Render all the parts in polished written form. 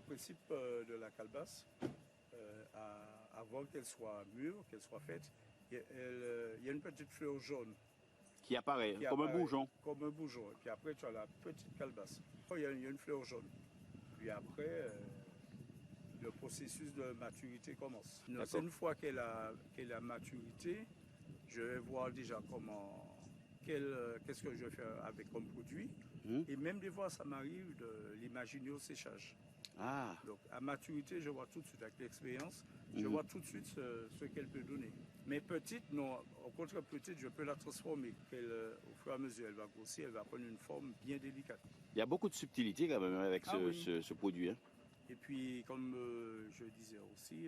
principe de la calebasse, avant qu'elle soit mûre, qu'elle soit faite, il y a une petite fleur jaune. Qui apparaît, comme un bougeon. Comme un bougeon. Et puis après, tu as la petite calebasse. Il y a une fleur jaune. Puis après, le processus de maturité commence. C'est une fois qu'elle a maturité, je vais voir déjà qu'est-ce que je vais faire avec comme produit. Et même des fois, ça m'arrive de l'imaginer au séchage. Ah. Donc à maturité, je vois tout de suite avec l'expérience, je vois tout de suite ce qu'elle peut donner. Mais petite, non, au contraire petite, je peux la transformer. Au fur et à mesure, elle va grossir, elle va prendre une forme bien délicate. Il y a beaucoup de subtilité quand même avec ce produit. Hein. Et puis, comme je disais aussi,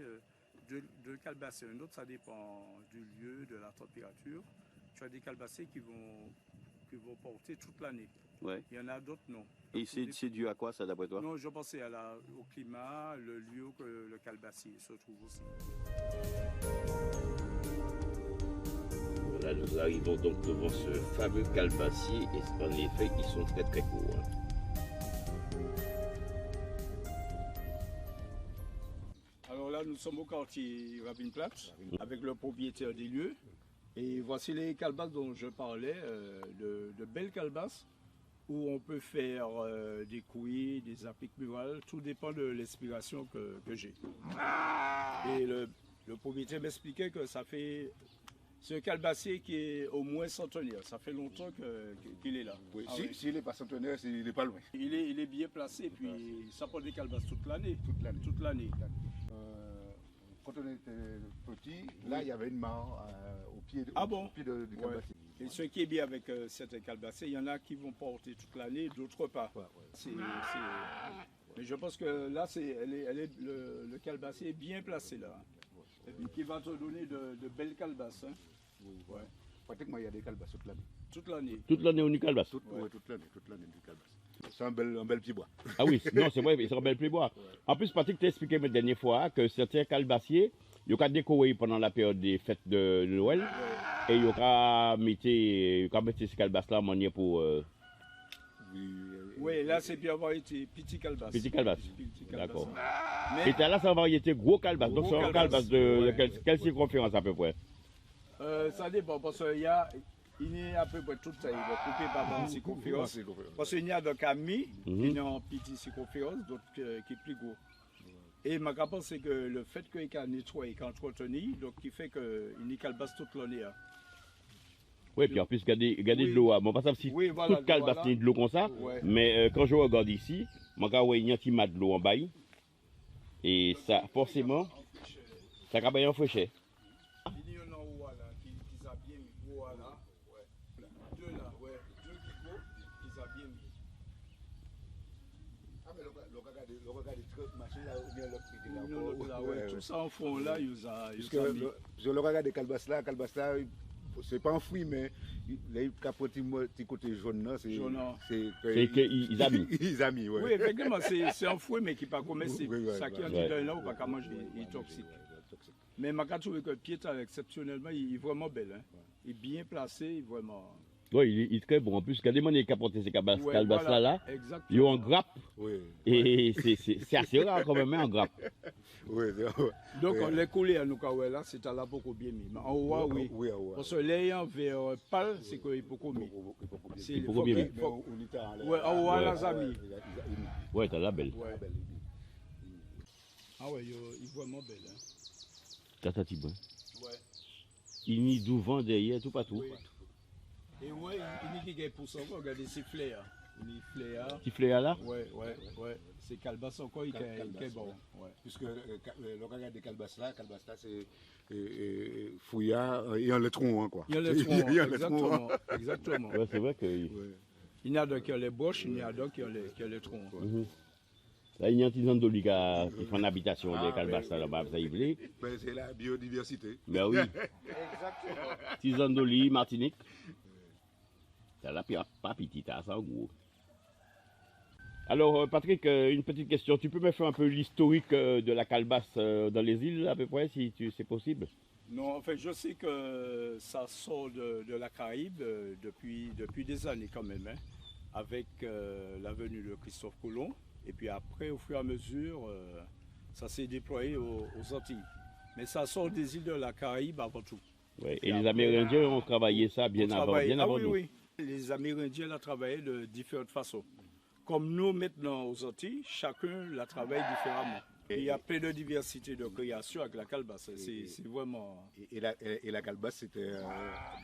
de calebasser un autre, ça dépend du lieu, de la température. Tu as des calebasses qui vont porter toute l'année. Ouais. Il y en a d'autres, non. Et c'est dû à quoi ça d'après toi? Non, je pensais au climat, le lieu que le calebassier se trouve aussi. Voilà, nous arrivons donc devant ce fameux calebassier et en effet, ils sont très très courts. Hein. Alors là, nous sommes au quartier Rabinplatz avec le propriétaire des lieux. Et voici les calebasses dont je parlais, de belles calebasses où on peut faire des couilles, des appliques murales, tout dépend de l'inspiration que j'ai. Et le propriétaire m'expliquait que c'est un calebassier qui est au moins centenaire, ça fait longtemps qu'il est là. Oui. S'il n'est pas centenaire, il n'est pas loin. Il est bien placé, et puis ça porte des calebasses toute l'année. Quand on était petit, là il y avait une mare au pied du calebassier. Et ce qui est bien avec certains calebassiers, il y en a qui vont porter toute l'année, d'autres pas. Mais je pense que là, le calebassier est bien placé là. Et puis qui va te donner de belles calebasses. Hein. Oui. Ouais. Pratiquement il y a des calebasses toute l'année. Toute l'année. Toute l'année on y calebasse. Toute l'année du calebasse. C'est un bel petit bois. Ah oui, non c'est vrai, c'est un bel petit bois. Ouais. En plus, Patrick t'a expliqué la dernière fois que certains calebassiers, ils ont décoré pendant la période des fêtes de Noël. Ouais. Et ils ont mis ces calebasses là en manière pour. Oui, là c'est bien variété petit calebasse. Petit calebasse. D'accord. Et là c'est en variété gros calebasse. Donc c'est un calebasse de quelle circonférence à peu près? Ça dépend parce qu'il y a à peu près toute taille, il est coupé par grande circonférence. Parce qu'il y a des camis qui sont en petite circonférence, d'autres qui sont plus gros. Et ma pense c'est que le fait qu'il a nettoyé, qu'il a entretenu, donc qui fait qu'il y a calebasse toute l'année. Oui, puis en plus, regardez de l'eau. Bon, pas ça si toute calebasse de l'eau comme ça, mais quand je regarde ici, je vois il y a un petit mat de l'eau en bas. Et ça, forcément, ça va bien fraîcheur. Il y en a un qui a bien mis. Voilà. Deux qui go, qui a bien mis. Ah, mais le regard des machines là, tout ça en fond là, il a mis. Parce que le regard des calebasses là, c'est pas un fruit, mais les capotis, petit côté jaune, c'est qu'ils ont mis. Ils ont mis, oui. Oui, effectivement, c'est un fruit, mais qui n'est pas comestible. Ça qui en dit là, on ne peut pas manger, il est toxique. Mais je trouve que Pieta, exceptionnellement, il est vraiment belle. Hein. Il est bien placé, il est vraiment. Oui, il est très bon. En plus, regardez moi qui a porté ces calebasses là, ils ont en grappe. Oui. Et c'est assez rare quand même, en grappe. Oui, donc, on les coulé à nous, là, c'est à la beaucoup bien mis. Mais en haut, oui. Parce que l'ayant vers pâle, c'est qu'il peut commettre. Il peut commettre. Oui, en haut, là, amis. Oui, t'as la belle. Ah oui, il est vraiment belle. Hein. T'as petit bon. Ouais. Il n'y a devant, derrière, tout partout. Oui. Et ouais, il y a pour ça, regardez ces fléas. Les fléas. Petit fléa là? Ouais. C'est calebasse encore, il est bon. Ouais. Puisque le regard des calebasses là, c'est fouillard et un letron, quoi. Il y a le tronc, exactement. Ouais, c'est vrai que. Il y a d'autres qui ont les broches, il y a d'autres qui ont les troncs. Là, il y a un petit andoli qui fait une habitation des calebasses là-bas, ça y est. C'est la biodiversité. Ben oui. Exactement. Petit andoli, Martinique. Ça là, pas petit, ça en gros. Alors, Patrick, une petite question. Tu peux me faire un peu l'historique de la calebasse dans les îles, à peu près, si c'est possible? Non, en fait, je sais que ça sort de la Caraïbe depuis des années quand même, hein, avec la venue de Christophe Colomb. Et puis après, au fur et à mesure, ça s'est déployé aux Antilles. Mais ça sort des îles de la Caraïbe avant tout. Ouais. Et les Amérindiens ont travaillé ça bien avant nous. Oui. Les Amérindiens l'ont travaillé de différentes façons. Comme nous maintenant aux Antilles, chacun la travaille différemment. Et il y a plein de diversité de création avec la calebasse. C'est vraiment... Et la calebasse, c'était,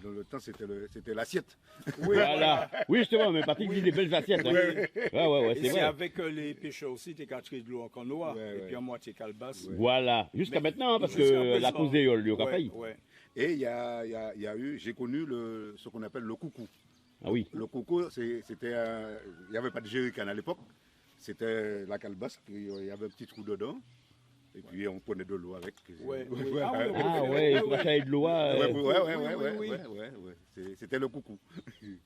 dans le temps, c'était l'assiette. Oui, voilà. Oui, justement, mais Patrick dit des belles assiettes. Hein. Ouais, c'est vrai. Avec les pêcheurs aussi, tu as de l'eau en canoa, et puis en moitié calebasse. Voilà, jusqu'à maintenant, parce que la cause est le failli. Et il y a eu, j'ai connu ce qu'on appelle le coucou. Ah oui. Le coucou, c'était, il n'y avait pas de jerrycan à l'époque. C'était la calebasse, il y avait un petit trou dedans, et puis on prenait de l'eau avec. Il faut acheter de l'eau. C'était le coucou.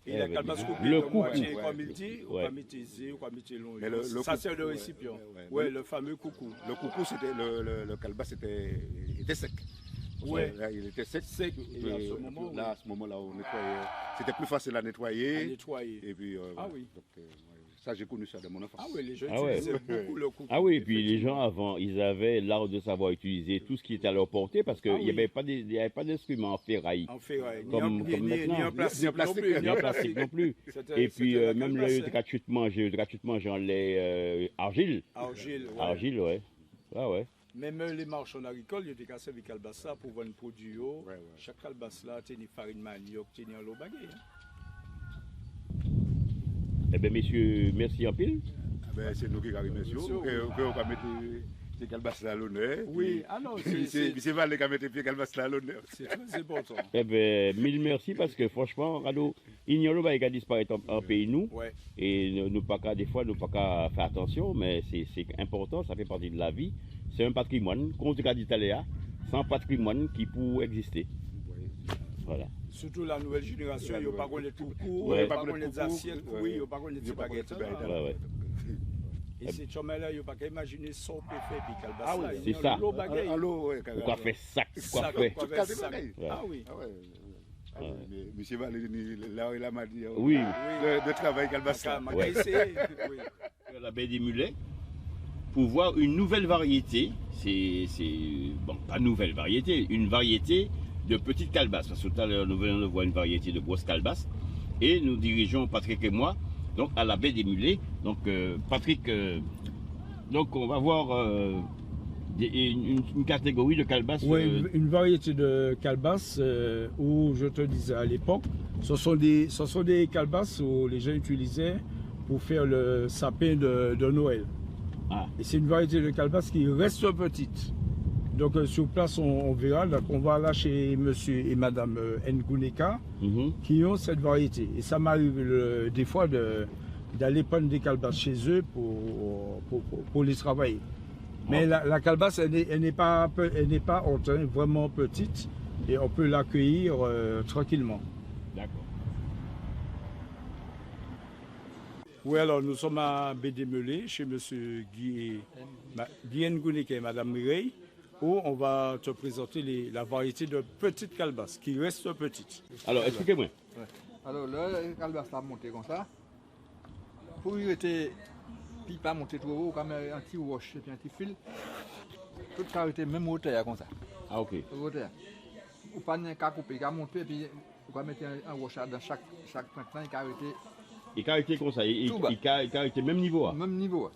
Et la calebasse coupée de moitié, comme il dit, ou comme il disait, ou comme il dit long. Ça c'est le récipient. Oui, le fameux coucou. Le coucou, c'était le calebasse était sec. Ouais. Là, il était sec. Et à ce moment-là, on nettoyait. C'était plus facile à nettoyer. Et puis, oui. Donc, ça, j'ai connu ça de mon enfance. Ah oui, les gens utilisaient beaucoup le coucou. Ah oui, et puis les gens avant, ils avaient l'art de savoir utiliser tout ce qui était à leur portée parce qu'il n'y avait pas d'instruments en ferraille. En ferraille. Comme maintenant. Ni en plastique non plus. Et puis, même le gratuit de manger en lait argile. Argile, ouais. Même les marchands agricoles, ils étaient cassés avec calbassa pour vendre produit. Chaque calbasse là, tu as une farine manioc, tu as l'eau baguette. Eh bien, messieurs, merci en pile. C'est nous qui avons remercié. On va mettre les calbasses à l'honneur. Oui, c'est mal de mettre les calbasses à l'honneur. C'est très important. Eh bien, mille merci parce que franchement, il n'y a pas de disparaître en pays nous. Et nous pas qu'à, des fois, nous pas qu'à faire attention, mais c'est important, ça fait partie de la vie. C'est un patrimoine, comme tu as dit tout à l'heure, c'est un patrimoine qui peut exister. Voilà. Surtout la nouvelle génération, il n'y a pas de tout court, il n'y a pas de assiettes, il n'y a pas de baguettes. Et ces chemins-là, il n'y a pas qu'à imaginer son péfé puis calbassa. C'est ça. On quoi fait sac, quoi fait. Ah oui. Monsieur Valérie, là, il m'a dit de travail calbassa. La baie des Mulets, pour voir une nouvelle variété, bon, pas nouvelle variété, une variété de petites calebasses. Parce que tout à l'heure, nous venons de voir une variété de grosses calebasses. Et nous dirigeons, Patrick et moi, donc à la baie des Mulets. Donc, Patrick, donc on va voir une catégorie de calebasses. Oui, une variété de calebasses où je te disais à l'époque, ce sont des calebasses où les gens utilisaient pour faire le sapin de Noël. Et c'est une variété de calebasse qui reste petite. Donc sur place, on verra. Donc, on va là chez monsieur et madame Nguneka qui ont cette variété. Et ça m'arrive des fois d'aller prendre des calebasses chez eux pour les travailler. Mais la calebasse, elle n'est pas haute, hein, vraiment petite. Et on peut l'accueillir tranquillement. D'accord. Oui, alors nous sommes à Bédémelé, chez M. Guy Nguneka et Mme Mireille, où on va te présenter la variété de petites calebasses, qui restent petites. Alors, expliquez-moi. Alors là, la calebasse a monté comme ça. Pour y être, puis pas monter trop haut, comme un petit roche et puis un petit fil. Toute carité, même hauteur comme ça. Ah, ok. Hauteur. Ou pas qu'à couper, qu'à monter, puis on va mettre un roche dans chaque printemps, et carité. Il carité comme ça, il carité même niveau. Même niveau.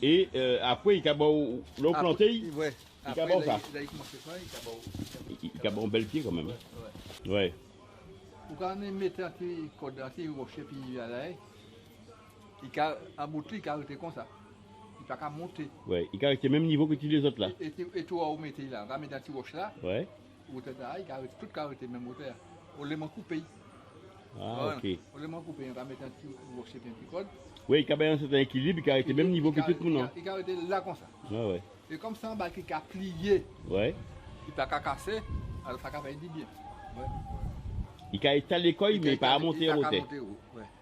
Et après, il a l'eau plantée. Oui. Il a bon ça. Il a bon bel pied quand même. Ouais. Ou quand on met un petit code, un petit rocher, puis il a l'air, il a abouti, il a arrêté comme ça. Il n'a qu'à monter. Ouais, il a arrêté même niveau que tous les autres là. Et toi, on mettait là, on va mettre un petit rocher là. Ouais. Ou il a arrêté, tout carité même hauteur. On les met coupé. Ah, ok. On les met coupé, on va mettre un petit rocher, puis un petit code. Oui, il a bien un certain équilibre, il a arrêté même niveau que tout le monde. Il a arrêté là comme ça. Ouais. Et comme ça, il a plié. Ouais. Il n'a qu'à casser, alors ça va être bien. Ouais. Il a étalé l'école, mais pas à monter en hauteur.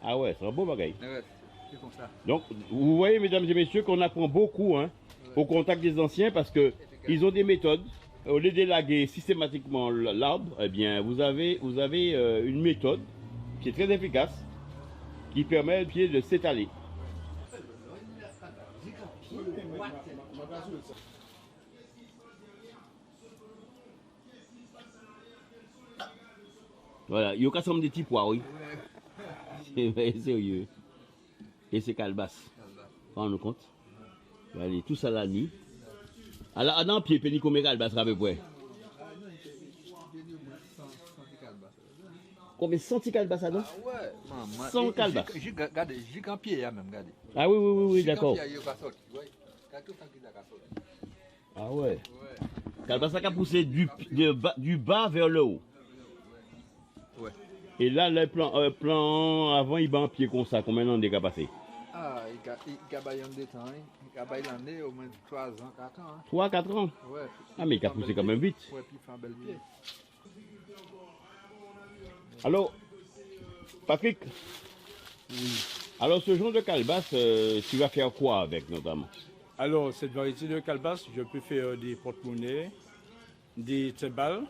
Ah ouais, c'est un beau bagage. Ouais, c'est comme ça. Donc, vous voyez, mesdames et messieurs, qu'on apprend beaucoup au contact des anciens parce qu'ils ont des méthodes. Au lieu d'élaguer systématiquement l'arbre, eh bien, vous avez une méthode qui est très efficace, qui permet au pied de s'étaler. Voilà, il y a quand même des petits pois, oui. C'est sérieux. Et c'est calebasse. Rends-nous compte. Allez, tout ça la nuit. Alors, dans le pied, péni combien de calebasse à peu près? Combien de 100 calebasse là-dedans? Ah ouais, 100 calebasse. Regardez, j'ai qu'un pied là même, regardez. Ah oui, oui, oui, oui, d'accord. Ah ouais. Calebasse qui a poussé du bas vers le haut. Ouais. Et là, le plan avant, il bat un pied comme ça. Combien d'années il a passé? Ah, il a baillé des temps, il a baillé l'année au moins 3 ans, 4 ans. 3, 4 ans? Ouais. Ah, mais il a poussé quand même vite. Ouais, puis il fait un bel pied. Alors, Patrick, alors ce genre de calebasse, tu vas faire quoi avec notamment? Alors, cette variété de calebasse, je peux faire des porte-monnaies, des tebales,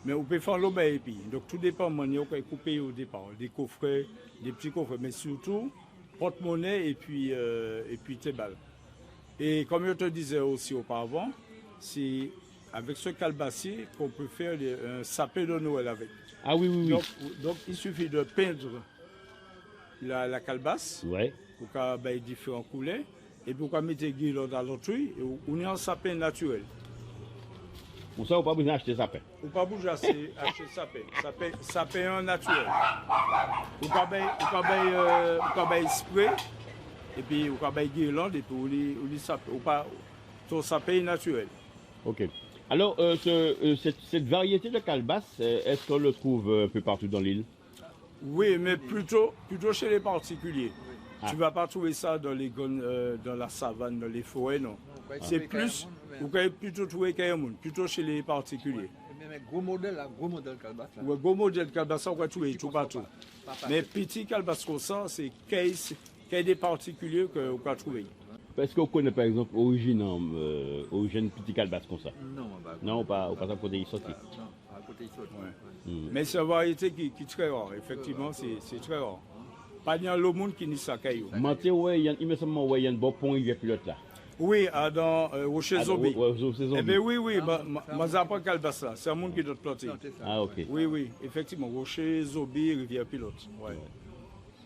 mais on peut faire l'obé et puis. Donc, tout dépend de manière qu'on peut couper au départ. Des coffrets, des petits coffrets, mais surtout porte-monnaie et puis tebales. Et comme je te disais aussi auparavant, c'est avec ce calebassier qu'on peut faire un sapin de Noël avec. Ah oui, oui, oui. Donc il suffit de peindre la calebasse ouais. Pour qu'il y ait différentes couleurs et pour qu'on mette des guirlandes à l'autre, on est en sapin naturel. Pour ça, on n'a pas besoin d'acheter sapin. On n'a pas besoin d'acheter sapin naturel. On peut y spray et puis on peut y guirlande et puis on y sapin. Ton sapin naturel. Ok. Alors, cette variété de calebasse, est-ce qu'on le trouve un peu partout dans l'île? Oui, mais plutôt chez les particuliers. Ah. Tu ne vas pas trouver ça dans la savane, dans les forêts, non. C'est plus, vous pouvez plutôt trouver plutôt chez les particuliers. Mais gros modèle calebasse. Oui, gros modèle calebasse, on va trouver tout partout. Mais petit calebasse comme ça, c'est des particuliers que vous pouvez trouver. Est-ce qu'on connaît par exemple origine petit calebasse comme ça? Non, pas à côté ici. Non, à côté ici. Ouais. Mais c'est une variété qui est très rare, effectivement, c'est très rare. Pas dans le monde qui n'y ça caillou. Il me semble qu'il y a un bon pont rivière pilote là. Oui, dans Rocher Zombie. Eh bien oui, mais après calebasse là, c'est un monde qui doit plotter. Ah ok. Oui, effectivement, Rocher Zombie, rivière pilote. Ouais.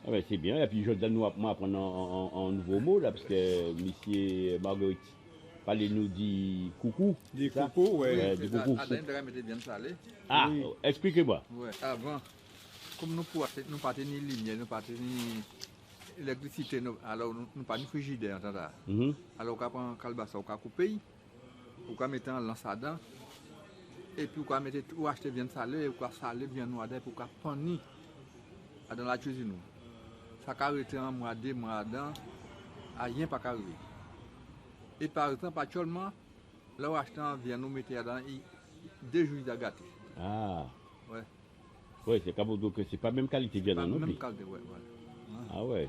Ah ben c'est bien, et puis je donne nous apprendre un nouveau mot là, parce que monsieur Marguerite, parlez-nous du coucou. Des coucous, ouais. Des coucous. Ah, oui. Expliquez-moi. Ouais. Avant, comme nous ne pas ni lumière, nous pas ni électricité, alors nous pas ni frigidaire, alors on prend calebasse, on couper, on mettre en lançadin, et puis on mettre ou acheter viande salée, ou saler viande noire pour qu'on panni dans la cuisine. Ça a été un mois, 2 mois, rien pas arrivé. Et par exemple, actuellement, là où achetant vient nous mettre dans 2 jours de gâté. Ah. Ouais. Oui, c'est comme donc c'est pas même qualité de viande non plus. Même qualité, ouais. Ah ouais.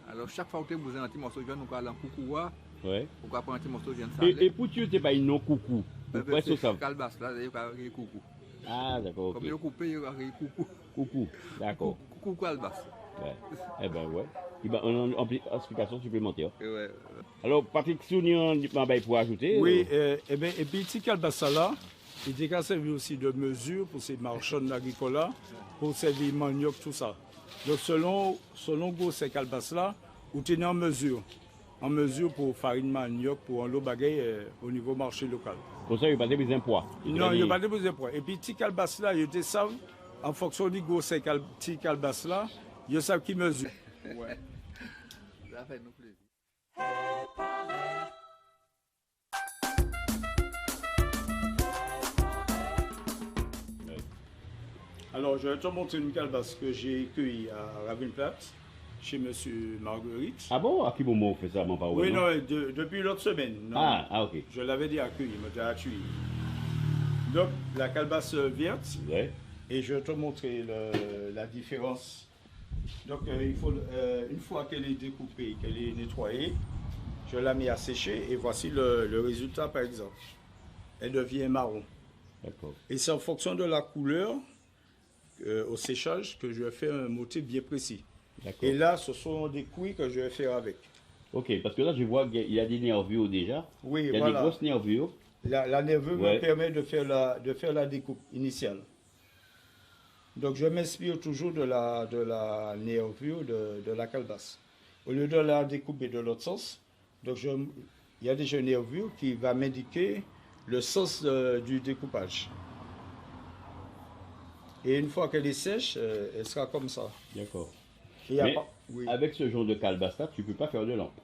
Alors chaque fois que vous avez un petit morceau de viande, nous allons en coucou, ouais. Vous prendre un petit morceau de viande salée. Et pour tu n'es pas une non coucou. C'est ça. Calebasse là, il y a coucou. Ah d'accord. Comme il y a coupé, il y a coucou. Coucou, d'accord. Coucou calebasse. Ouais. Eh ben ouais. Il y a une explication supplémentaire. Ouais. Alors, Patrick Sounian, pour ajouter. Oui, et puis, petit calebasse là, il a servi aussi de mesure pour ces marchands agricoles là, pour servir manioc, tout ça. Donc, selon ces calebasses là, vous tenez en mesure pour farine manioc, pour un lot bagaille au niveau marché local. Pour ça, il n'y a pas de besoin de poids. Non, il n'y a pas de besoin de poids. Et puis, petit calebasse là, ils te savent, en fonction du gros ces petits calebasses là, ils savent qui mesure. Ouais. Ça fait nous plaisir. Alors, je vais te montrer une calebasse que j'ai cueillie à Ravenplatte, chez M. Marguerite. Ah bon? À qui moment on fait ça, mon père? Oui, non, depuis l'autre semaine. Non, ah, ok. Je l'avais dit à cueillir, il m'a dit à tuer. Donc, la calebasse verte, ouais. Et je vais te montrer la différence. Donc, il faut, une fois qu'elle est découpée, qu'elle est nettoyée, je la mets à sécher et voici le résultat, par exemple. Elle devient marron. D'accord. Et c'est en fonction de la couleur au séchage que je vais faire un motif bien précis. Et là, ce sont des couilles que je vais faire avec. Ok, parce que là, je vois qu'il y a des nervures déjà. Oui, il y a voilà. des grosses nervures. La nervure Ouais. me permet de faire la découpe initiale. Donc je m'inspire toujours de la nervure de la calebasse. Au lieu de la découper de l'autre sens, donc il y a déjà une nervure qui va m'indiquer le sens du découpage. Et une fois qu'elle est sèche, elle sera comme ça. D'accord. Et Mais oui. avec ce genre de calebasse-là, tu ne peux pas faire de lampe.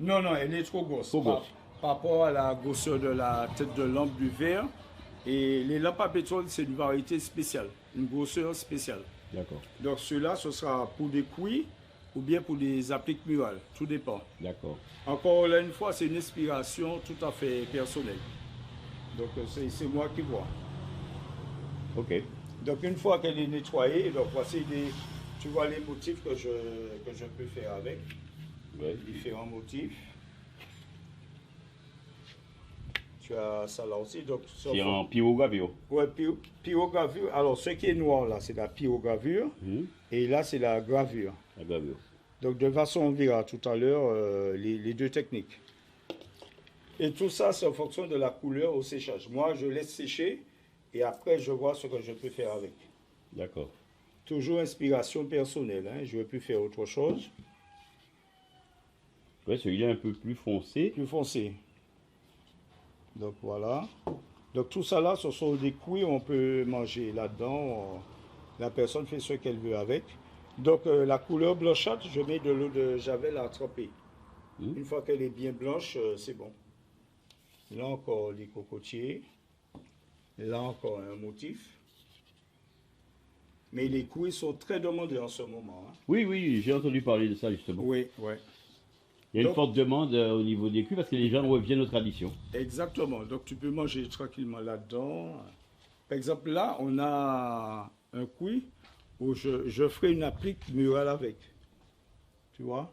Non, non, elle est trop grosse. Trop grosse. Par rapport à la grosseur de la tête de lampe du verre. Et les lampes à pétrole, c'est une variété spéciale, une grosseur spéciale. D'accord. Donc ceux-là, ce sera pour des cuits ou bien pour des appliques murales. Tout dépend. D'accord. Encore là, une fois, c'est une inspiration tout à fait personnelle. Donc c'est moi qui vois. Ok. Donc une fois qu'elle est nettoyée, donc voici tu vois les motifs que je peux faire avec. Ouais. Différents motifs. Tu as ça là aussi. C'est en pyrogravure. Oui, pyrogravure. Alors ce qui est noir là, c'est la pyrogravure. Et là, c'est la gravure. La gravure. Donc de toute façon, on verra tout à l'heure les deux techniques. Et tout ça, c'est en fonction de la couleur au séchage. Moi, je laisse sécher et après, je vois ce que je peux faire avec. D'accord. Toujours inspiration personnelle. Hein. Je ne veux plus faire autre chose. Oui, celui-là est un peu plus foncé. Plus foncé. Donc voilà. Donc tout ça là, ce sont des cuits, on peut manger là-dedans. La personne fait ce qu'elle veut avec. Donc la couleur blanchâtre, je mets de l'eau de javel à tremper. Une fois qu'elle est bien blanche, c'est bon. Là encore les cocotiers. Là encore un motif. Mais les cuits sont très demandés en ce moment. Hein. Oui, oui, j'ai entendu parler de ça justement. Oui, oui. Il y a une forte demande au niveau des cuits parce que les gens reviennent aux traditions. Exactement. Donc tu peux manger tranquillement là-dedans. Par exemple, là, on a un cuit où je ferai une applique murale avec. Tu vois?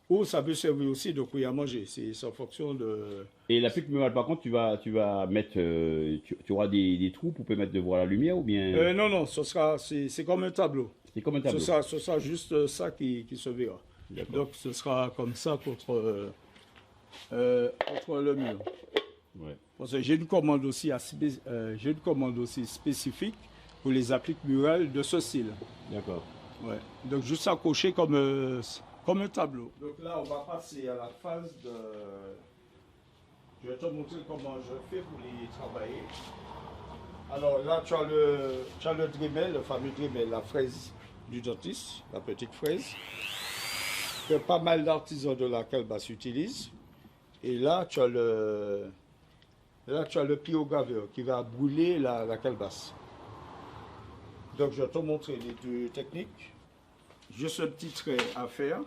Ou ça peut servir aussi de cuit à manger. C'est en fonction de... Et l'applique murale, par contre, tu vas mettre... tu auras des trous pour permettre de voir la lumière ou bien... non, non, c'est comme un tableau. C'est comme un tableau. Ce sera juste ça qui se verra. Donc ce sera comme ça contre le mur. Ouais. Parce que j'ai une commande aussi spécifique pour les appliques murales de ce style. D'accord. Ouais. Donc juste à cocher comme un tableau. Donc là, on va passer à la phase de... Je vais te montrer comment je fais pour les travailler. Alors là, tu as le Dremel, le fameux Dremel, la fraise du dentiste, la petite fraise, que pas mal d'artisans de la calebasse utilisent. Et là, tu as le pyrograveur qui va brûler la calebasse. Donc, je vais te montrer les deux techniques. Juste un petit trait à faire.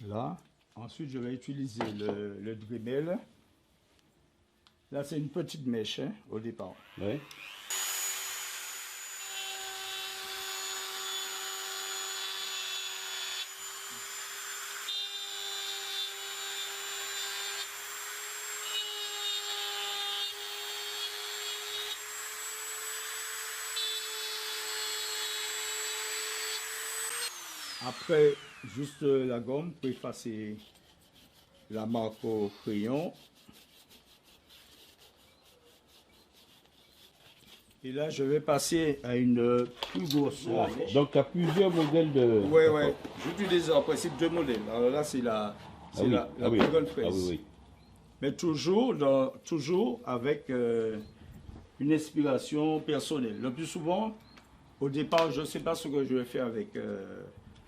Là. Ensuite, je vais utiliser le Dremel. Là, c'est une petite mèche hein, au départ. Ouais. Après, juste la gomme pour effacer la marque au crayon. Et là, je vais passer à une plus grosse. Donc, tu as plusieurs modèles de... Oui, oui. J'utilise en principe deux modèles. Alors là, c'est la plus grande fraise. Ah oui, oui. Mais toujours avec une inspiration personnelle. Le plus souvent, au départ, je ne sais pas ce que je vais faire avec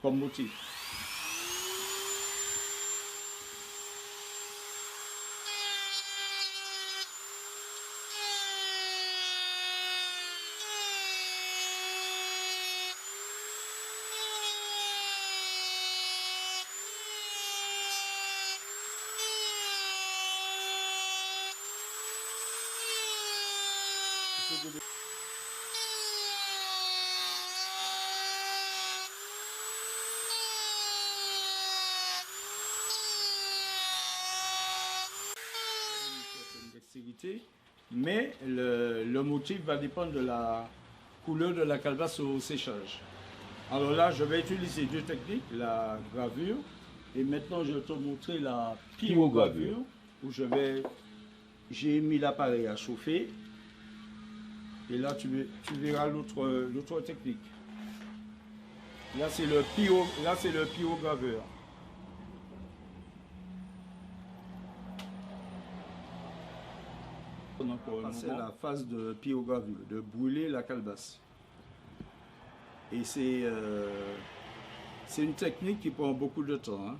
comme motif. dextérité, mais le motif va dépendre de la couleur de la calebasse au séchage. Alors là, je vais utiliser deux techniques, la gravure, et maintenant je vais te montrer la pyrogravure, où j'ai mis l'appareil à chauffer, et là tu verras l'autre technique. Là c'est le pyrograveur. C'est la phase de pyrogravure, de brûler la calebasse. Et c'est une technique qui prend beaucoup de temps. Hein.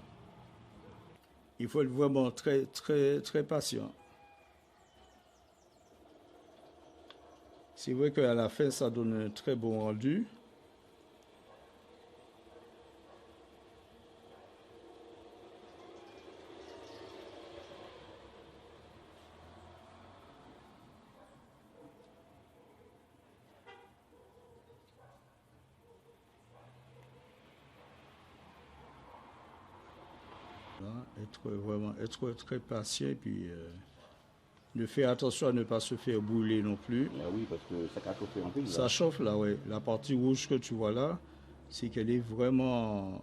Il faut être vraiment très patient. C'est vrai qu'à la fin, ça donne un très bon rendu. Être très patient et puis de faire attention à ne pas se faire brûler non plus. Ah oui, parce que ça a chauffé en plus. Ça chauffe là, oui. La partie rouge que tu vois là, c'est qu'elle est vraiment...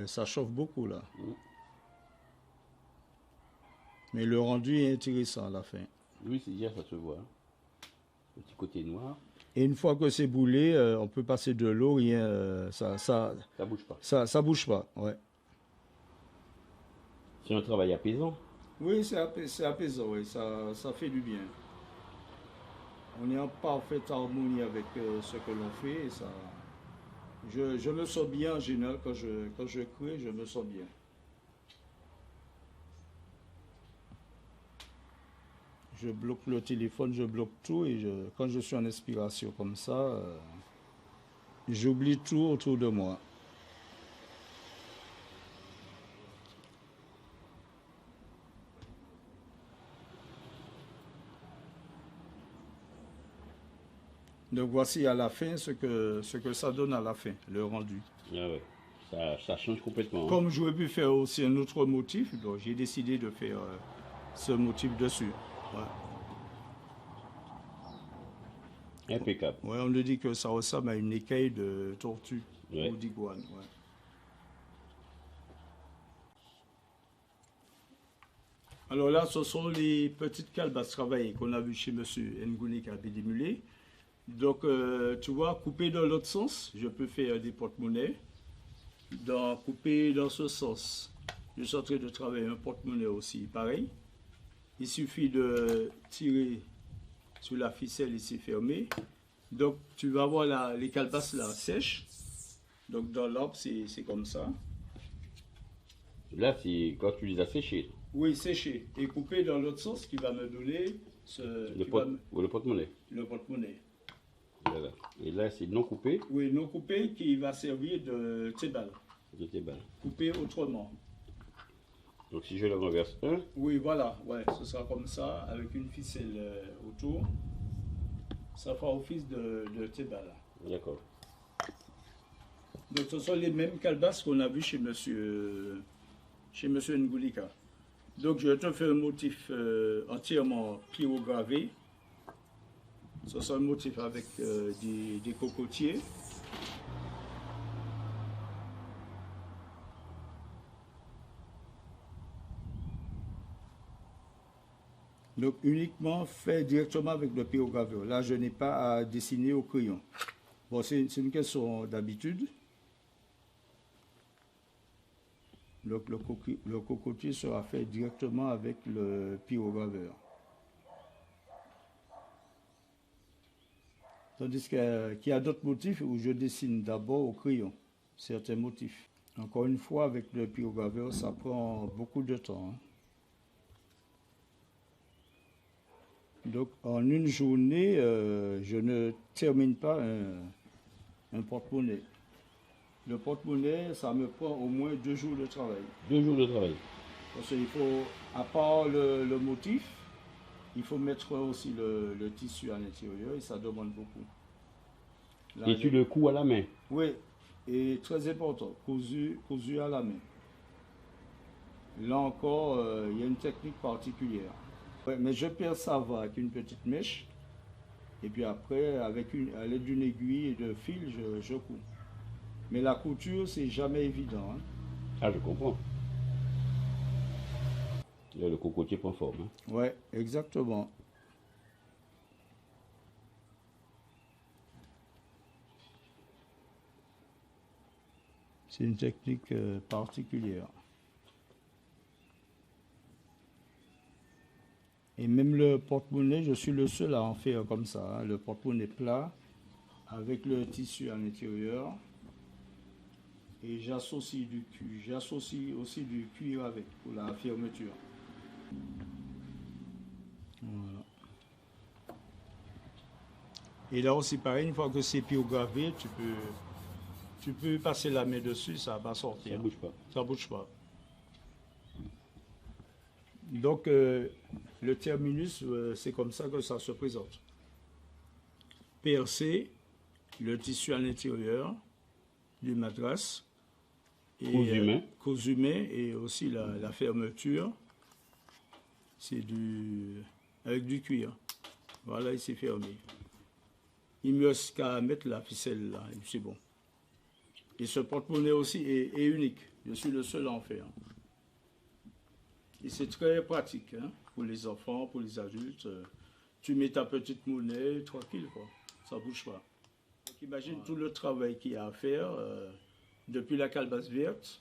ça chauffe beaucoup là. Mais le rendu est intéressant à la fin. Oui, c'est bien, ça se voit. Le petit côté noir. Et une fois que c'est brûlé, on peut passer de l'eau, rien, ça bouge pas. Ça bouge pas, ouais. C'est un travail apaisant. Oui, c'est apaisant, oui, ça fait du bien. On est en parfaite harmonie avec ce que l'on fait. Et ça, je me sens bien en général quand je crée, je me sens bien. Je bloque le téléphone, je bloque tout et quand je suis en inspiration comme ça, j'oublie tout autour de moi. Donc voici à la fin ce que ça donne à la fin, le rendu. Ah ouais. Ça change complètement. Comme j'aurais pu faire aussi un autre motif, donc j'ai décidé de faire ce motif dessus. Ouais. Impeccable. Ouais, on nous dit que ça ressemble à une écaille de tortue ou d'iguane. Ouais. Alors là, ce sont les petites calebasses travaillées qu'on a vues chez M. Ngounik à Bédimulé. Donc, tu vois, couper dans l'autre sens, je peux faire des porte-monnaies. Couper dans ce sens, je suis en train de travailler un porte-monnaie aussi, pareil. Il suffit de tirer sur la ficelle ici fermée. Donc, tu vas voir les calebasses là sèches. Donc, dans l'arbre, c'est comme ça. Là, c'est quand tu les as séchées. Oui, séchées. Et coupées dans l'autre sens qui va me donner le porte-monnaie. Le porte-monnaie. Voilà. Et là, c'est non coupé. Oui, non coupé qui va servir de tébal. De tébal. Coupé autrement. Donc si je le renverse un. Oui, voilà, ouais, ce sera comme ça, avec une ficelle autour. Ça fera office de tébal. D'accord. Donc ce sont les mêmes calebasses qu'on a vues chez monsieur Ngoulika. Donc je te fais un motif entièrement pyrogravé. Ce sont un motif avec des cocotiers. Donc uniquement fait directement avec le pyrograveur. Là, je n'ai pas à dessiner au crayon. Bon, c'est une question d'habitude. Donc le cocotier sera fait directement avec le pyrograveur. Tandis qu'il y a d'autres motifs où je dessine d'abord au crayon, certains motifs. Encore une fois, avec le pyrograveur, ça prend beaucoup de temps. Hein. Donc en une journée, je ne termine pas un porte-monnaie. Le porte-monnaie, ça me prend au moins 2 jours de travail. 2 jours de travail. Parce qu'il faut, à part le motif, il faut mettre aussi le tissu à l'intérieur et ça demande beaucoup. Là, et tu le couds à la main? Oui, et très important, cousu à la main. Là encore, il y a une technique particulière. Ouais, mais je perce ça va avec une petite mèche. Et puis après, à l'aide d'une aiguille et de fil, je couds. Mais la couture, c'est jamais évident. Hein. Ah, je comprends. Là, le cocotier prend forme. Hein. Ouais, exactement. C'est une technique particulière. Et même le porte-monnaie, je suis le seul à en faire comme ça. Hein. Le porte-monnaie plat avec le tissu à l'intérieur. Et j'associe aussi du cuir avec pour la fermeture. Voilà. Et là aussi pareil, une fois que c'est pyrogravé, tu peux passer la main dessus, ça va sortir. Ça bouge pas. Ça bouge pas. Donc le terminus, c'est comme ça que ça se présente. Percer le tissu à l'intérieur du matras. Cousu main et aussi la fermeture, c'est avec du cuir. Voilà, il s'est fermé. Il me reste qu'à mettre la ficelle là, et c'est bon. Et ce porte-monnaie aussi est unique. Je suis le seul à en faire. Et c'est très pratique hein, pour les enfants, pour les adultes. Tu mets ta petite monnaie, tranquille, quoi. Ça ne bouge pas. Donc imagine tout le travail qu'il y a à faire. Depuis la calebasse verte,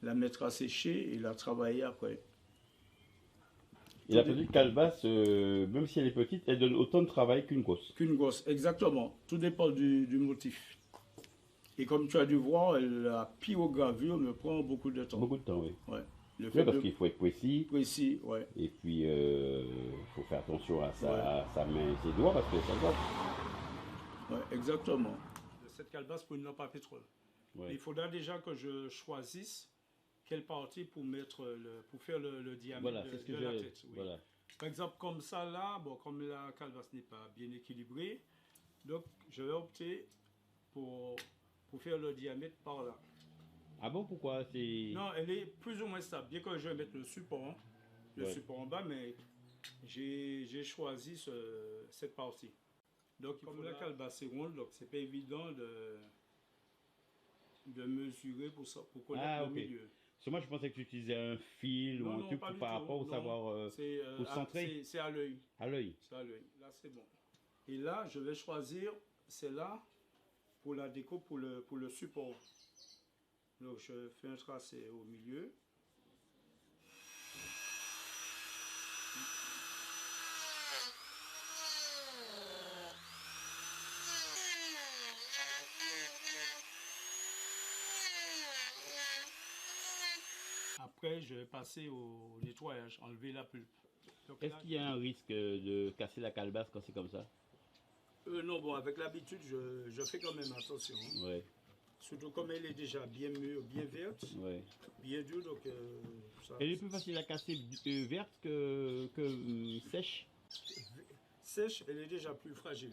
la mettre à sécher et la travailler après. Et la petite calebasse, même si elle est petite, elle donne autant de travail qu'une gosse. Qu'une gosse, exactement. Tout dépend du motif. Et comme tu as dû voir, la pyrogravure me prend beaucoup de temps. Beaucoup de temps, oui. Ouais. Oui, parce qu'il faut être précis. Précis, ouais. Et puis, il faut faire attention à sa main et ses doigts parce que ça va. Ouais, exactement. Cette calebasse pour une lampe à pétrole. Ouais. Il faudra déjà que je choisisse quelle partie pour faire le diamètre de la tête. Oui. Voilà. Par exemple, comme ça là, bon, comme la calebasse n'est pas bien équilibrée, donc je vais opter pour faire le diamètre par là. Ah bon, pourquoi c'est... Non, elle est plus ou moins stable. Bien que je vais mettre le support en bas, mais j'ai choisi cette partie. Donc, comme la calebasse est ronde, donc c'est pas évident de mesurer pour connaître le milieu. Moi, je pensais que tu utilisais un fil ou un truc par rapport au savoir pour centrer. C'est à l'œil. À l'œil. C'est à l'œil. Là, c'est bon. Et là, je vais choisir celle-là pour la déco, pour le support. Donc, je fais un tracé au milieu. Après, je vais passer au nettoyage, enlever la pulpe. Est-ce qu'il y a un risque de casser la calebasse quand c'est comme ça? Non, bon, avec l'habitude, je fais quand même attention. Ouais. Surtout comme elle est déjà bien mûre, bien verte, bien dure, donc ça... Elle est plus facile à casser verte que sèche? Sèche, elle est déjà plus fragile.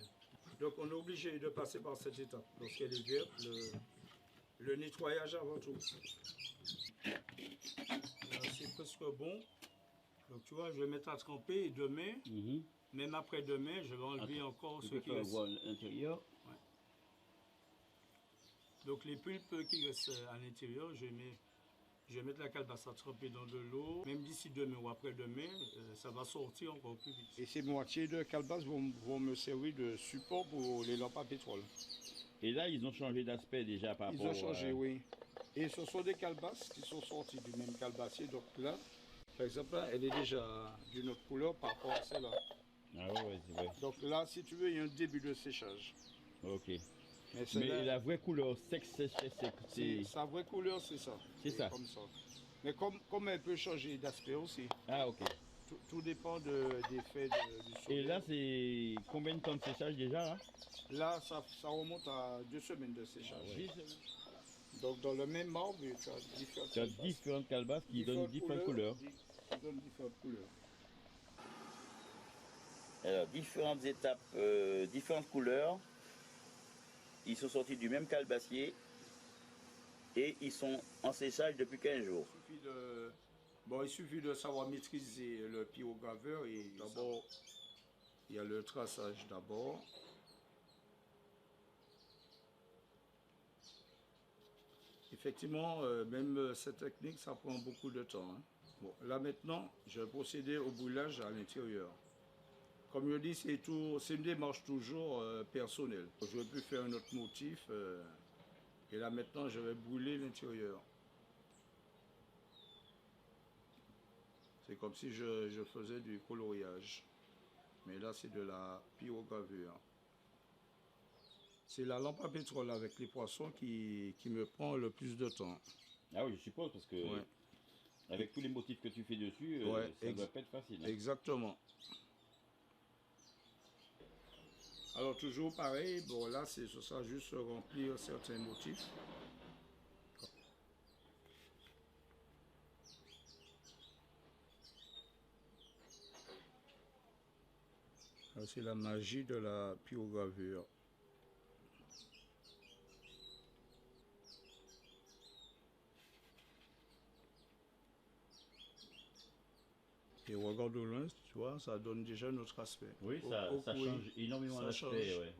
Donc on est obligé de passer par cette étape. Lorsqu'elle est verte, le nettoyage avant tout. C'est presque bon. Donc tu vois, je vais mettre à tremper et demain, même après demain, je vais enlever encore ce qui reste. L'intérieur. Ouais. Donc les pulpes qui restent à l'intérieur, je vais mettre la calebasse à tremper dans de l'eau. Même d'ici demain ou après-demain, ça va sortir encore plus vite. Et ces moitiés de calebasse vont me servir de support pour les lampes à pétrole. Et là, ils ont changé d'aspect déjà par rapport... Ils ont changé, oui. Et ce sont des calebasses qui sont sorties du même calebassier. Donc là, par exemple, là, elle est déjà d'une autre couleur par rapport à celle-là. Ah ouais, c'est vrai. Donc là, si tu veux, il y a un début de séchage. Ok. Mais la vraie couleur sec. Sa vraie couleur, c'est ça. C'est ça. Comme ça. Mais comme elle peut changer d'aspect aussi. Ah ok. Tout dépend des faits du soleil. Et là, c'est combien de temps de séchage déjà là? Là, ça remonte à 2 semaines de séchage. Ah ouais. Donc dans le même marbre, tu as différentes calebasses qui donnent différentes couleurs. Alors, différentes étapes, différentes couleurs. Ils sont sortis du même calebassier et ils sont en séchage depuis 15 jours. Il suffit Bon, il suffit de savoir maîtriser le pyrograveur et d'abord, il y a le traçage d'abord. Effectivement, même cette technique, ça prend beaucoup de temps. Hein. Bon, là maintenant, je vais procéder au brûlage à l'intérieur. Comme je dis, c'est une démarche toujours personnelle. Je ne vais plus faire un autre motif. Et là maintenant, je vais brûler l'intérieur. C'est comme si je faisais du coloriage. Mais là, c'est de la pyrogravure. C'est la lampe à pétrole avec les poissons qui me prend le plus de temps. Ah oui, je suppose, parce que Ouais. avec tous les motifs que tu fais dessus, Ouais, ça ne doit pas être facile. Hein. Exactement. Alors toujours pareil, bon là, ce sera juste remplir certains motifs. C'est la magie de la pyrogravure. Et regarde au loin, tu vois, ça donne déjà notre aspect. Oui, ça change énormément l'aspect. Ouais.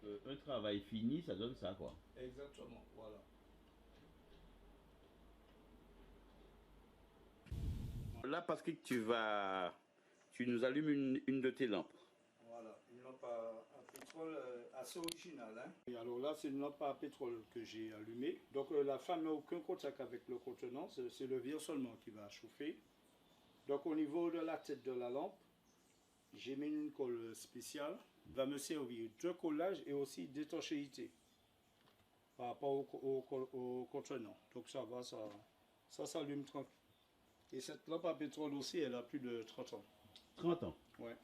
Donc, un travail fini, ça donne ça, quoi. Exactement, voilà. Là, Patrick, tu nous allumes une de tes lampes. Voilà, une lampe à pétrole assez originale. Hein. Et alors là, c'est une lampe à pétrole que j'ai allumée. Donc la flamme n'a aucun contact avec le contenant, c'est le vire seulement qui va chauffer. Donc au niveau de la tête de la lampe, j'ai mis une colle spéciale qui va me servir de collage et aussi d'étanchéité par rapport au contenant. Donc ça va, ça s'allume tranquille. Et cette lampe à pétrole aussi, elle a plus de 30 ans. 30 ans. Ouais.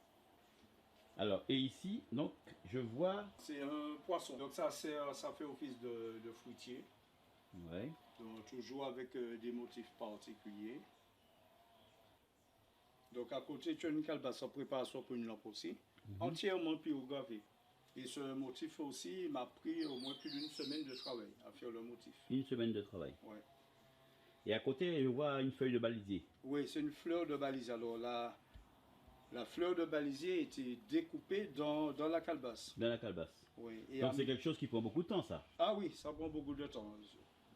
Alors, et ici, donc, je vois... C'est un poisson. Donc ça fait office de fruitier. Ouais. Donc toujours avec des motifs particuliers. Donc à côté, tu as une calebasse en préparation pour une lampe aussi. Entièrement pyrogravée. Et ce motif aussi m'a pris au moins plus d'une semaine de travail à faire le motif. Une semaine de travail. Ouais. Et à côté, je vois une feuille de balisier. Oui, c'est une fleur de balisier. Alors la fleur de balisier était découpée dans la calebasse. Dans la calebasse. Oui. Et donc c'est quelque chose qui prend beaucoup de temps, ça. Ah oui, ça prend beaucoup de temps.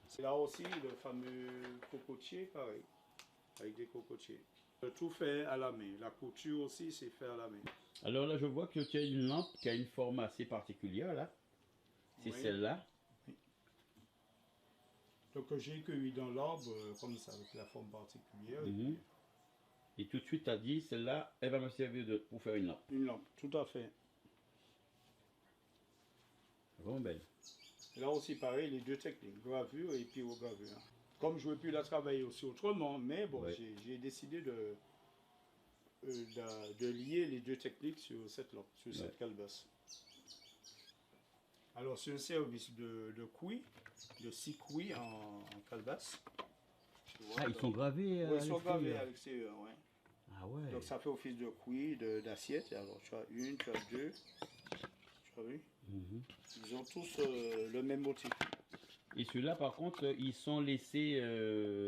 C'est là aussi le fameux cocotier, pareil, avec des cocotiers. Tout fait à la main. La couture aussi, c'est fait à la main. Alors là, je vois que tu as une lampe qui a une forme assez particulière, là. C'est celle-là. Oui. Donc j'ai cueilli dans l'arbre, comme ça, avec la forme particulière. Et tout de suite, tu as dit, celle-là, elle va me servir pour faire une lampe. Une lampe, tout à fait. Vraiment belle. Là aussi, pareil, les deux techniques, gravure et pyrogravure. Comme je ne veux plus la travailler aussi autrement, mais bon, j'ai décidé de lier les deux techniques sur cette lampe, sur cette calebasse. Alors, c'est un service de couilles, de 6 couilles en calebasse. Ah, ils sont gravés Oui, ils sont gravés à l'extérieur, oui. Ah ouais. Donc, ça fait office de couilles, d'assiettes. Alors, tu as une, tu as deux. Tu as vu? Ils ont tous le même motif. Et ceux-là, par contre, ils sont laissés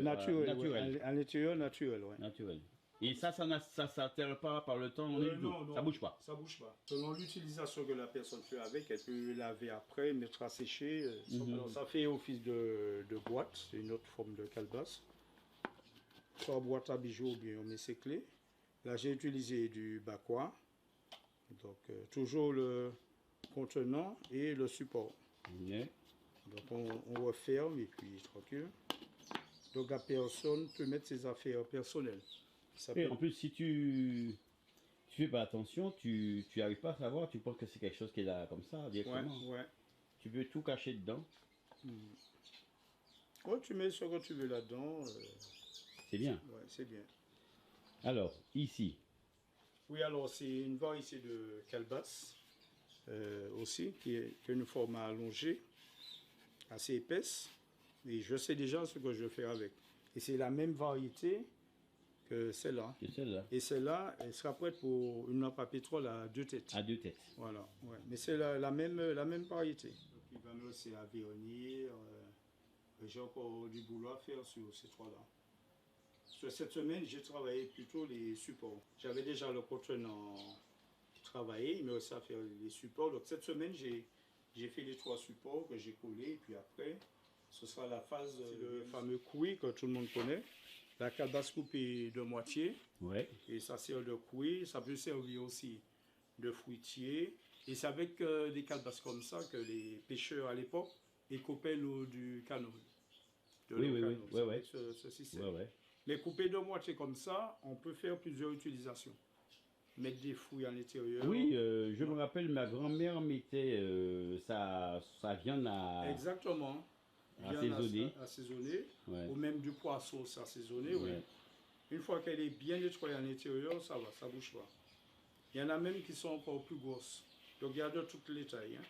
naturels. naturels. Ouais. À l'intérieur, naturel, oui. Naturel. Et ça s'altère pas par le temps, non, ça bouge pas. Ça bouge pas. Selon l'utilisation que la personne fait avec, elle peut laver après, mettre à sécher. Alors ça fait office de boîte, c'est une autre forme de calebasse. Soit boîte à bijoux ou bien on met ses clés. Là j'ai utilisé du bakwa. Donc toujours le contenant et le support. Donc on referme et puis tranquille. Donc la personne peut mettre ses affaires personnelles. Et en plus, si tu fais pas attention, tu n'arrives pas à savoir, tu penses que c'est quelque chose qui est là comme ça, directement. Ouais. Tu peux tout cacher dedans. Ouais, tu mets ce que tu veux là-dedans. C'est bien. Ouais, c'est bien. Alors, ici. Oui, alors c'est une variété de calebasse aussi, qui est une forme allongée, assez épaisse. Et je sais déjà ce que je vais faire avec. Et c'est la même variété que celle-là. Et celle-là, elle sera prête pour une lampe à pétrole à 2 têtes. À 2 têtes. Voilà, ouais. Mais c'est la même variété. Donc il va me laisser à vernir, J'ai encore du boulot à faire sur ces trois-là. Sur cette semaine, j'ai travaillé plutôt les supports. J'avais déjà le contenant travaillé, mais aussi à faire les supports. Donc cette semaine, j'ai fait les 3 supports que j'ai collés. Et puis après, ce sera la phase, le fameux couille que tout le monde connaît. La calebasse coupée de moitié. Ouais. Et ça sert de couille. Ça peut servir aussi de fruitier. Et c'est avec des calebasses comme ça que les pêcheurs à l'époque coupaient l'eau du canal. Oui. Ce système. Ouais. Les couper de moitié comme ça, on peut faire plusieurs utilisations. Mettre des fruits à l'intérieur. Oui, je me rappelle, ma grand-mère mettait sa viande à... Exactement. Assaisonner. Ouais. Ou même du poisson assaisonné. Oui. Une fois qu'elle est bien nettoyée à l'intérieur, ça va, ça ne bouge pas. Il y en a même qui sont encore plus grosses. Donc il y a de toutes les tailles. Hein.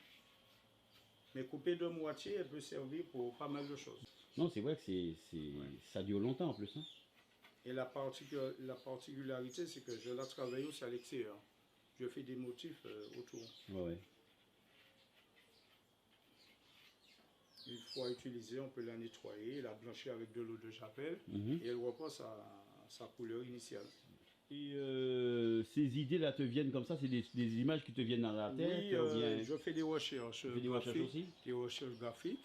Mais couper de moitié, elle peut servir pour pas mal de choses. Non, c'est vrai que ça dure longtemps en plus. Hein. Et la particularité, c'est que je la travaille aussi à l'extérieur. Je fais des motifs autour. Ouais. Une fois utilisée, on peut la nettoyer, la blanchir avec de l'eau de javel et elle reprend sa couleur initiale. Et ces idées-là te viennent comme ça, c'est des images qui te viennent dans la tête? Oui, je fais des recherches graphiques. Des recherches graphiques.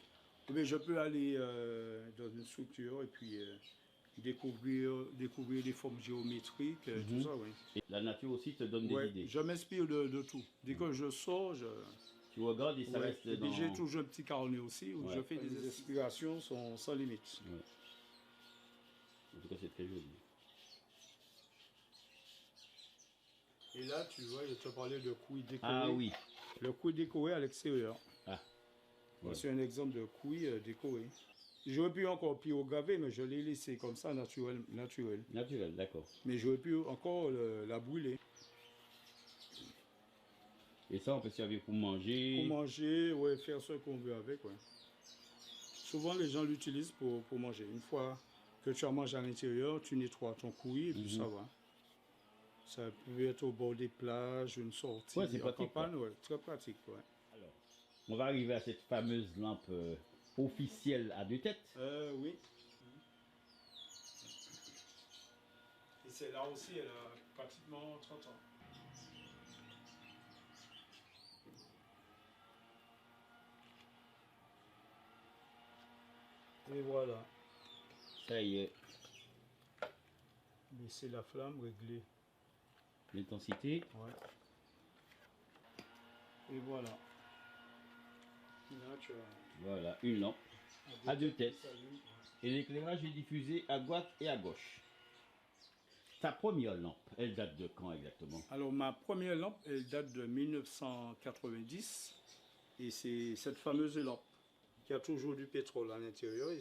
Mais je peux aller dans une structure et puis découvrir des formes géométriques, tout ça, oui. Et la nature aussi te donne des idées? Je m'inspire de tout. Dès que je sors, tu regardes et ça reste dans... J'ai toujours un petit carnet aussi où je fais des inspirations sans limite. Ouais. En tout cas, c'est très joli. Et là, tu vois, je te parlais de couilles décorées. Ah oui. Le couille décoré à l'extérieur. Ah. Voici un exemple de couille décoré. J'aurais pu encore pyrograver, mais je l'ai laissé comme ça, naturel. Naturel, d'accord. Mais j'aurais pu encore la brûler. Et ça, on peut servir pour manger? Pour manger, ouais, faire ce qu'on veut avec, ouais. Souvent, les gens l'utilisent pour manger. Une fois que tu as mangé à l'intérieur, tu nettoies ton couille et puis ça va. Ça peut être au bord des plages, une sortie en campagne, ouais, très pratique, ouais. Alors, on va arriver à cette fameuse lampe officielle à 2 têtes. Oui. Et celle-là aussi, elle a pratiquement 30 ans. Et voilà. Ça y est. Baisser la flamme, régler l'intensité. Ouais. Et voilà. Là, tu as... Voilà, une lampe à 2 têtes. Et l'éclairage est diffusé à droite et à gauche. Ta première lampe, elle date de quand exactement? Alors, ma première lampe, elle date de 1990. Et c'est cette fameuse lampe qui a toujours du pétrole à l'intérieur. Et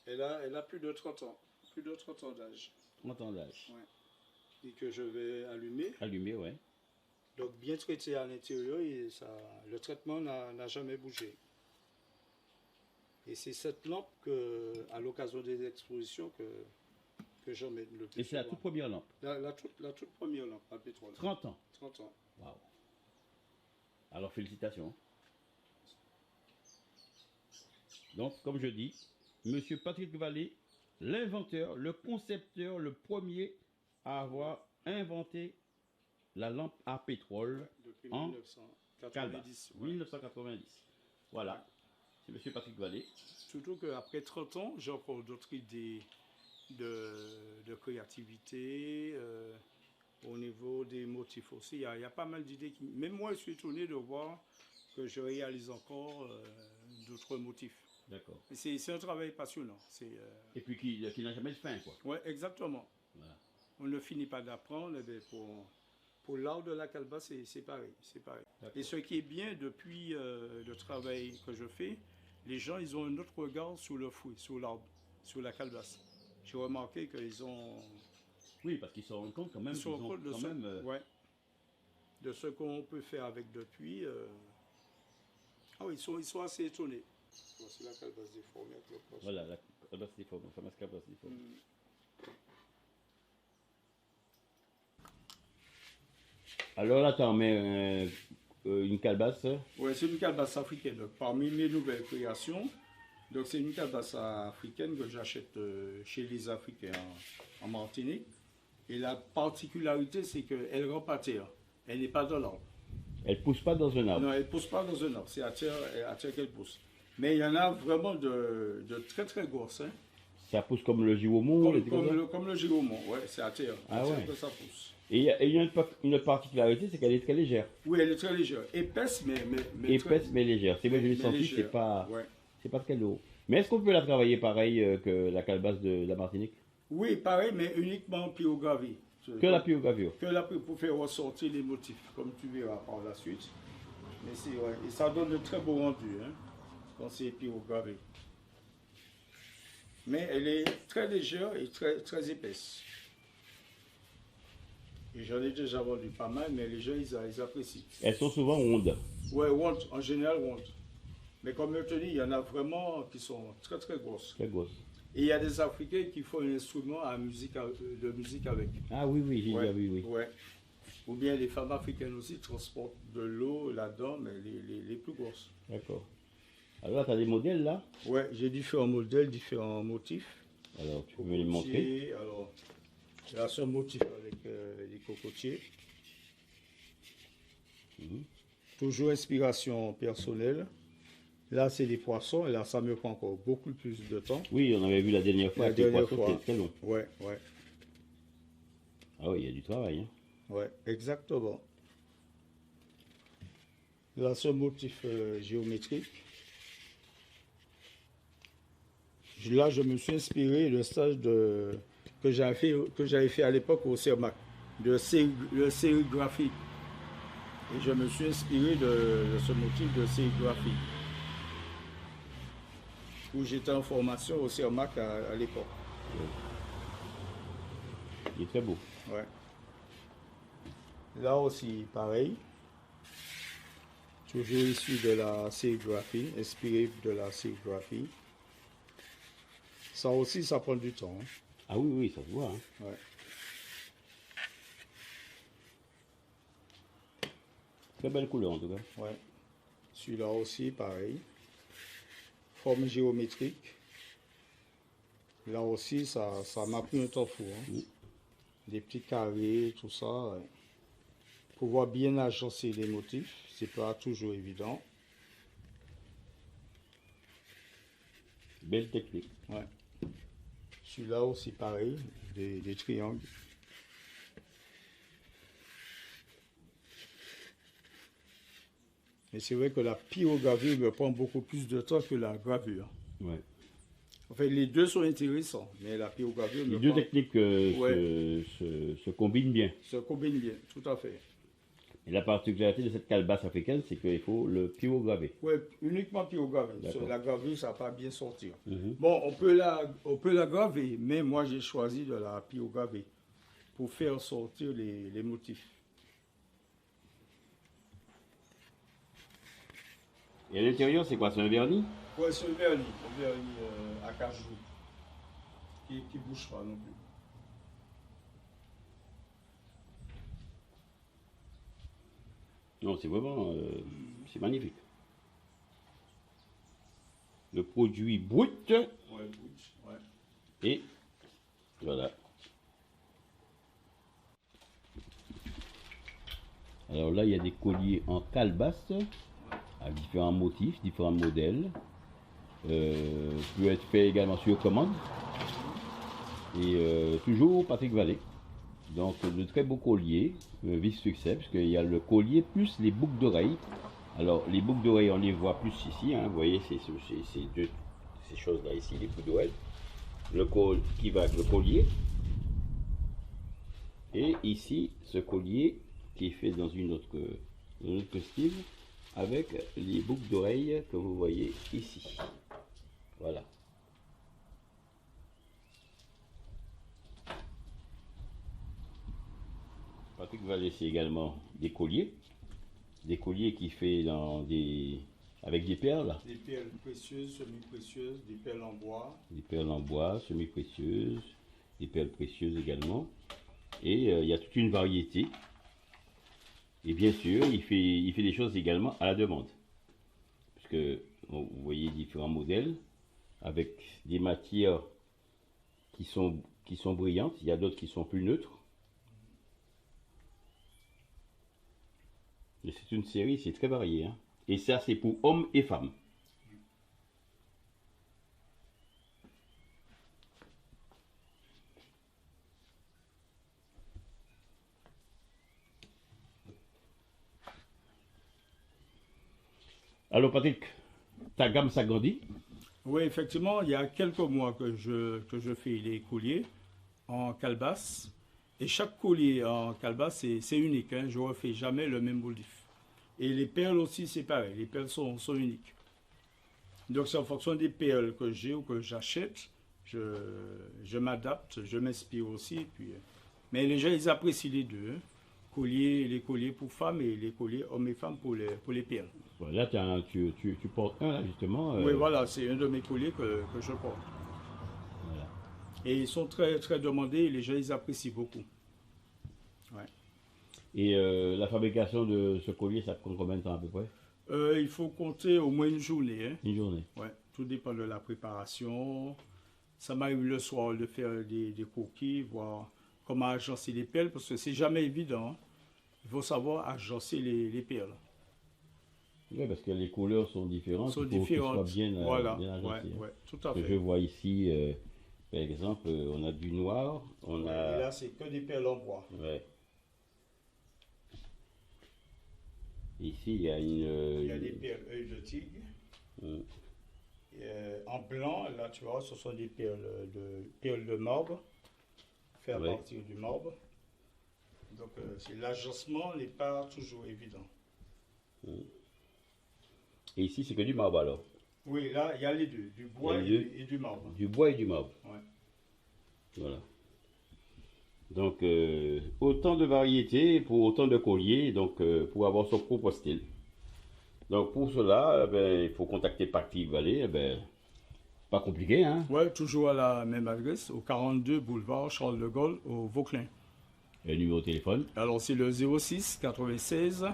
elle a plus de 30 ans. Plus de 30 ans d'âge. 30 ans d'âge. Ouais. Et que je vais allumer. Allumer, ouais. Donc bien traité à l'intérieur et le traitement n'a jamais bougé. Et c'est cette lampe à l'occasion des expositions que j'en mets le plus. Et c'est la toute première lampe? La toute première lampe à pétrole. 30 ans? 30 ans. Waouh. Alors félicitations. Donc, comme je dis, Monsieur Patrick Vallée, l'inventeur, le concepteur, le premier à avoir inventé la lampe à pétrole depuis en 1990. 1990. Voilà, ouais. C'est Monsieur Patrick Vallée. Surtout qu'après 30 ans, j'ai encore d'autres idées de créativité, au niveau des motifs aussi. Il y a pas mal d'idées. Même moi, je suis étonné de voir que je réalise encore d'autres motifs. D'accord. C'est un travail passionnant. Et puis qui n'a jamais de fin, quoi. Oui, exactement. Voilà. On ne finit pas d'apprendre. Pour l'art de la calebasse, c'est pareil. Et ce qui est bien depuis le travail que je fais, les gens, ils ont un autre regard sur le fruit, sur l'arbre, sur la calebasse. J'ai remarqué qu'ils ont... Oui, parce qu'ils se rendent compte quand même. Ouais, de ce qu'on peut faire avec depuis. Ah oui, ils sont assez étonnés. Voici la calebasse déformée. Voilà, la calebasse déformée, la fameuse calebasse déformée. Alors là, tu en mets une calebasse. Oui, c'est une calebasse africaine. Parmi mes nouvelles créations, Donc c'est une calebasse africaine que j'achète chez les Africains en Martinique. Et la particularité, c'est qu'elle rampe à terre. Elle n'est pas dans l'arbre. Elle ne pousse pas dans un arbre. Non, elle ne pousse pas dans un arbre. C'est à terre qu'elle pousse. Mais il y en a vraiment de très très grosses. Hein. Ça pousse comme le giromon? Comme le giromon, ouais, c'est à terre. Ah ouais. Que ça pousse. Et il y a une particularité, c'est qu'elle est très légère. Oui, elle est très légère. Épaisse, mais épaisse, mais légère. C'est moi je l'ai senti, c'est pas très lourd. Mais est-ce qu'on peut la travailler pareil que la calebasse de la Martinique? Oui, pareil, mais uniquement pyrogravie. Que la pyrogravure. Pour faire ressortir les motifs, comme tu verras par la suite. Mais et ça donne de très beaux rendus hein, quand c'est pyrogravé. Mais elle est très légère et très, très épaisse. Et j'en ai déjà vendu pas mal, mais les gens, ils apprécient. Elles sont souvent rondes. Oui, rondes, en général rondes. Mais comme je te dis, il y en a vraiment qui sont très très grosses. Très grosses. Et il y a des Africains qui font un instrument de musique avec. Ah oui, j'ai déjà vu, oui. Ouais. Ou bien les femmes africaines aussi transportent de l'eau là-dedans, mais les plus grosses. D'accord. Alors, tu as des modèles là? Oui, j'ai différents modèles, différents motifs. Alors, tu peux me les montrer? Alors, là, c'est un motif avec les cocotiers. Toujours inspiration personnelle. Là, c'est des poissons, et là, ça me prend encore beaucoup plus de temps. Oui, on avait vu la dernière fois que les poissons, c'était très long. Ouais. Ah oui, il y a du travail. Hein. Ouais, exactement. Là, c'est un motif géométrique. Là, je me suis inspiré du stage que j'avais fait à l'époque au CERMAC, de sérigraphie. Et je me suis inspiré de ce motif de sérigraphie. Où j'étais en formation au CERMAC à l'époque. Il est très beau. Ouais. Là aussi, pareil. Toujours issu de la sérigraphie, inspiré de la sérigraphie. Ça aussi, ça prend du temps. Hein. Ah oui, ça se voit. Hein. Ouais. Très belle couleur en tout cas. Ouais. Celui-là aussi, pareil. Forme géométrique. Là aussi, ça m'a pris un temps fou. Hein. Des petits carrés, tout ça. Ouais. Pouvoir bien agencer les motifs, c'est pas toujours évident. Belle technique. Ouais. Celui-là aussi pareil, des triangles. Mais c'est vrai que la pyrogravure me prend beaucoup plus de temps que la gravure. Ouais. En fait, les deux sont intéressants, mais la pyrogravure... Les deux techniques se combinent bien. Se combinent bien, tout à fait. Et la particularité de cette calebasse africaine, c'est qu'il faut le pyrograver. Oui, uniquement pyrograver. La gravure, ça ne va pas bien sortir. Mm-hmm. Bon, on peut la graver, mais moi, j'ai choisi de la pyrograver pour faire sortir les motifs. Et à l'intérieur, c'est quoi? C'est un vernis? Oui, c'est un vernis à cajou, qui ne bouge pas non plus. Non, c'est vraiment, c'est magnifique. Le produit brut. Ouais, brut, ouais. Et voilà. Alors là, il y a des colliers en calebasse avec différents motifs, différents modèles. Peut être fait également sur commande. Et toujours Patrick Vallée. Donc de très beaux colliers, vice succès, parce qu'il y a le collier plus les boucles d'oreilles. Alors les boucles d'oreilles, on les voit plus ici, hein, vous voyez, c'est ces choses-là ici, les boucles d'oreilles. Le col qui va avec le collier. Et ici, ce collier qui est fait dans une autre style, avec les boucles d'oreilles que vous voyez ici. Voilà. Patrick va laisser également des colliers qui fait avec des perles. Des perles précieuses, semi-précieuses, des perles en bois. Des perles en bois, semi-précieuses, des perles précieuses également. Et il y a toute une variété. Et bien sûr, il fait des choses également à la demande. Puisque vous voyez différents modèles. avec des matières qui sont brillantes. Il y a d'autres qui sont plus neutres. Et c'est une série, c'est très varié. Hein. Et ça, c'est pour hommes et femmes. Alors Patrick, ta gamme s'agrandit? Oui, effectivement, il y a quelques mois que je fais les colliers en calebasse. Et chaque collier en calebasse, c'est unique. Hein. Je ne refais jamais le même motif. Et les perles aussi, c'est pareil. Les perles sont uniques. Donc c'est en fonction des perles que j'ai ou que j'achète. Je m'adapte, je m'inspire aussi. Puis, mais les gens, ils apprécient les deux. Hein. Les colliers pour femmes et les colliers hommes et femmes pour les perles. Voilà, tu portes un là justement. Oui, voilà, c'est un de mes colliers que je porte. Voilà. Et ils sont très, très demandés et les gens, ils apprécient beaucoup. Ouais. Et la fabrication de ce collier, ça prend combien de temps à peu près? Il faut compter au moins une journée. Hein. Une journée. Ouais, tout dépend de la préparation. Ça m'arrive le soir de faire des croquis, voir comment agencer les perles, parce que c'est jamais évident. Hein. Il faut savoir agencer les perles. Oui, parce que les couleurs sont différentes. Sont il faut différentes. Qu'elles soient bien, voilà. bien agencées. Ouais, tout à fait. Je vois ici, par exemple, on a du noir. Et là, c'est que des perles en bois. Ouais. Ici, il y a il y a des perles œil de tigre. En blanc, là, tu vois, ce sont des perles de marbre, fait à partir du marbre. Donc, l'agencement n'est pas toujours évident. Et ici, c'est que du marbre alors? Oui, là, il y a les deux, du bois et du marbre. Du bois et du marbre. Ouais. Voilà. Donc, autant de variétés pour autant de colliers, donc pour avoir son propre style. Donc, pour cela, il faut contacter Patrick Vallée. Pas compliqué, hein? Oui, toujours à la même adresse, au 42 boulevard Charles de Gaulle, au Vauclin. Et le numéro de téléphone? Alors, c'est le 06 96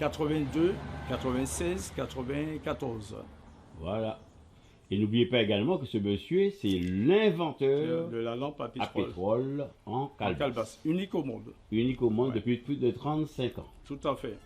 82 96 94. Voilà. Et n'oubliez pas également que ce monsieur, c'est l'inventeur de la lampe à pétrole en calebasse. Unique au monde. Unique au monde depuis plus de 35 ans. Tout à fait.